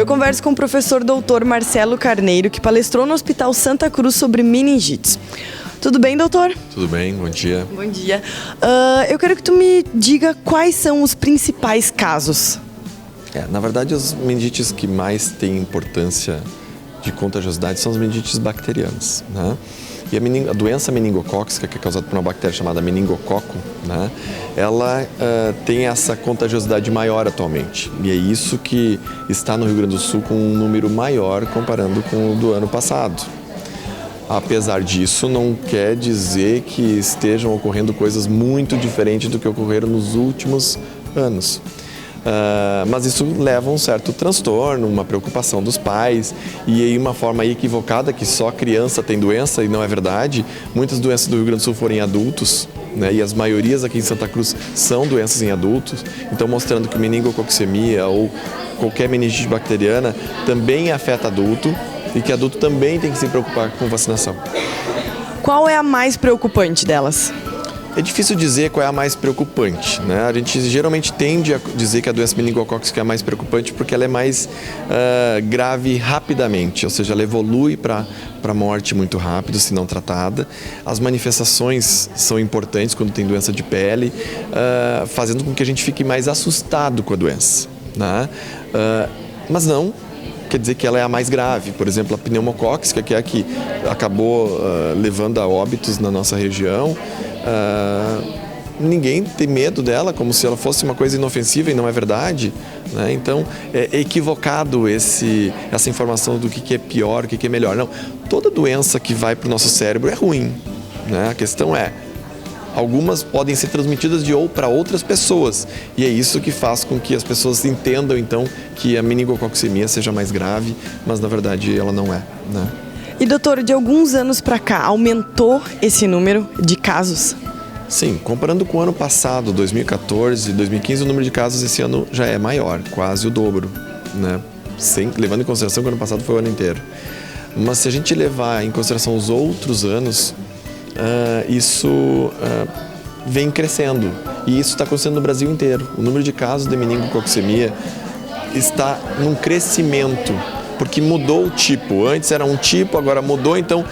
converso com o professor doutor Marcelo Carneiro, que palestrou no Hospital Santa Cruz sobre meningites. Tudo bem, doutor? Tudo bem, bom dia. Bom dia. Eu quero que tu me diga quais são os principais casos. Na verdade, as meningites que mais têm importância de contagiosidade são as meningites bacterianas, né? E a doença meningocócica, que é causada por uma bactéria chamada meningococo, né? Ela tem essa contagiosidade maior atualmente. E é isso que está no Rio Grande do Sul com um número maior comparando com o do ano passado. Apesar disso, não quer dizer que estejam ocorrendo coisas muito diferentes do que ocorreram nos últimos anos. Mas isso leva a um certo transtorno, uma preocupação dos pais e aí uma forma equivocada que só criança tem doença e não é verdade. Muitas doenças do Rio Grande do Sul foram em adultos, né? E as maiorias aqui em Santa Cruz são doenças em adultos, então mostrando que meningococcemia ou qualquer meningite bacteriana também afeta adulto e que adulto também tem que se preocupar com vacinação. Qual é a mais preocupante delas? É difícil dizer qual é a mais preocupante, né? A gente geralmente tende a dizer que a doença meningocócica é a mais preocupante porque ela é mais grave rapidamente, ou seja, ela evolui para a morte muito rápido se não tratada. As manifestações são importantes quando tem doença de pele, fazendo com que a gente fique mais assustado com a doença, né? Mas não quer dizer que ela é a mais grave. Por exemplo, a pneumocócica, que é a que acabou levando a óbitos na nossa região, ninguém tem medo dela, como se ela fosse uma coisa inofensiva e não é verdade, né? Então é equivocado essa informação do que é pior, o que é melhor. Não, toda doença que vai para o nosso cérebro é ruim, né? A questão é, algumas podem ser transmitidas para outras pessoas e é isso que faz com que as pessoas entendam então que a meningococcemia seja mais grave, mas na verdade ela não é, né? E doutor, de alguns anos para cá, aumentou esse número de casos? Sim, comparando com o ano passado, 2014, 2015, o número de casos esse ano já é maior, quase o dobro, né? Levando em consideração que o ano passado foi o ano inteiro. Mas se a gente levar em consideração os outros anos, isso vem crescendo. E isso está acontecendo no Brasil inteiro. O número de casos de meningococcemia está num crescimento, porque mudou o tipo. Antes era um tipo, agora mudou, então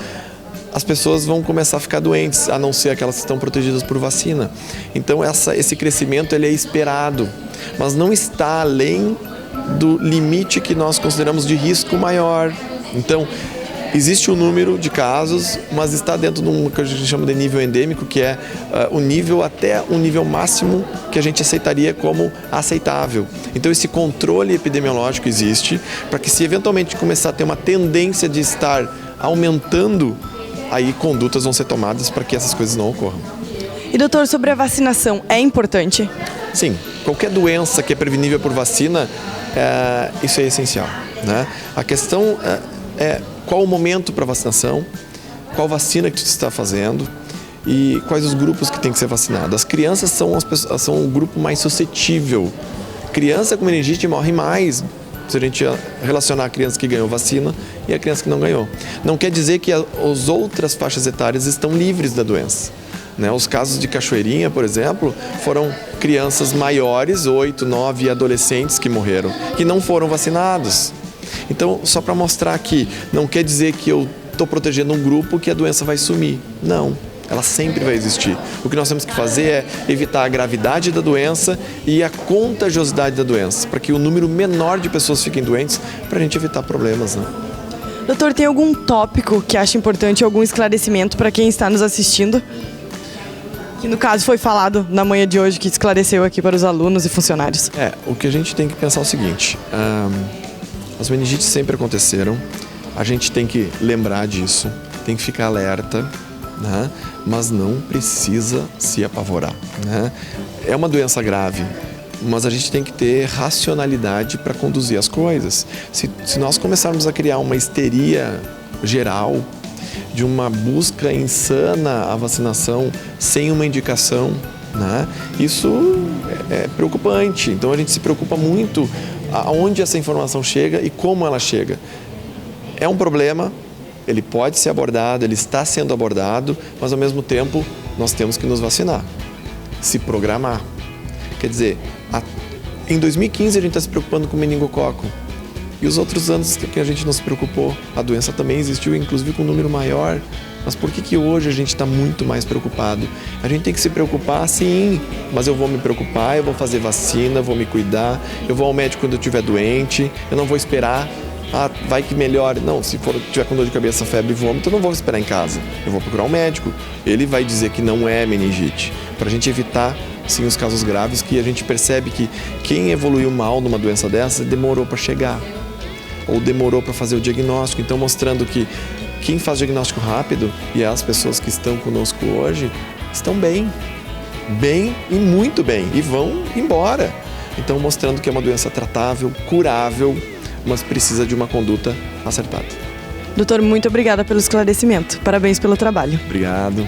as pessoas vão começar a ficar doentes, a não ser aquelas que estão protegidas por vacina. Então esse crescimento ele é esperado, mas não está além do limite que nós consideramos de risco maior. Então, existe um número de casos, mas está dentro de um que a gente chama de nível endêmico, que é o nível até um nível máximo que a gente aceitaria como aceitável. Então esse controle epidemiológico existe para que se eventualmente começar a ter uma tendência de estar aumentando, aí condutas vão ser tomadas para que essas coisas não ocorram. E doutor, sobre a vacinação, é importante? Sim, qualquer doença que é prevenível por vacina, isso é essencial, né? A questão é qual o momento para vacinação, qual vacina que você está fazendo e quais os grupos que tem que ser vacinados. As crianças são o grupo mais suscetível. Criança com meningite morre mais se a gente relacionar a criança que ganhou vacina e a criança que não ganhou. Não quer dizer que as outras faixas etárias estão livres da doença, né? Os casos de Cachoeirinha, por exemplo, foram crianças maiores, 8, 9 e adolescentes que morreram, que não foram vacinados. Então, só para mostrar que não quer dizer que eu estou protegendo um grupo que a doença vai sumir. Não, ela sempre vai existir. O que nós temos que fazer é evitar a gravidade da doença e a contagiosidade da doença, para que o número menor de pessoas fiquem doentes, para a gente evitar problemas, né? Doutor, tem algum tópico que acha importante, algum esclarecimento para quem está nos assistindo? Que no caso foi falado na manhã de hoje, que esclareceu aqui para os alunos e funcionários. O que a gente tem que pensar é o seguinte: as meningites sempre aconteceram, a gente tem que lembrar disso, tem que ficar alerta, né? Mas não precisa se apavorar, né? É uma doença grave, mas a gente tem que ter racionalidade para conduzir as coisas. Se nós começarmos a criar uma histeria geral, de uma busca insana à vacinação sem uma indicação, né? Isso é preocupante. Então a gente se preocupa muito aonde essa informação chega e como ela chega. É um problema, ele pode ser abordado, ele está sendo abordado, mas ao mesmo tempo nós temos que nos vacinar, se programar. Quer dizer, em 2015 a gente está se preocupando com o meningococo E os outros anos que a gente não se preocupou, a doença também existiu, inclusive com um número maior. Mas por que hoje a gente está muito mais preocupado? A gente tem que se preocupar, sim, mas eu vou me preocupar, eu vou fazer vacina, eu vou me cuidar, eu vou ao médico quando eu estiver doente, eu não vou esperar, vai que melhore. Não, se tiver com dor de cabeça, febre e vômito, eu não vou esperar em casa. Eu vou procurar um médico. Ele vai dizer que não é meningite, para a gente evitar, sim, os casos graves que a gente percebe que quem evoluiu mal numa doença dessa demorou para chegar, ou demorou para fazer o diagnóstico. Então, mostrando que quem faz diagnóstico rápido e as pessoas que estão conosco hoje estão bem e muito bem, e vão embora. Então, mostrando que é uma doença tratável, curável, mas precisa de uma conduta acertada. Doutor, muito obrigada pelo esclarecimento. Parabéns pelo trabalho. Obrigado.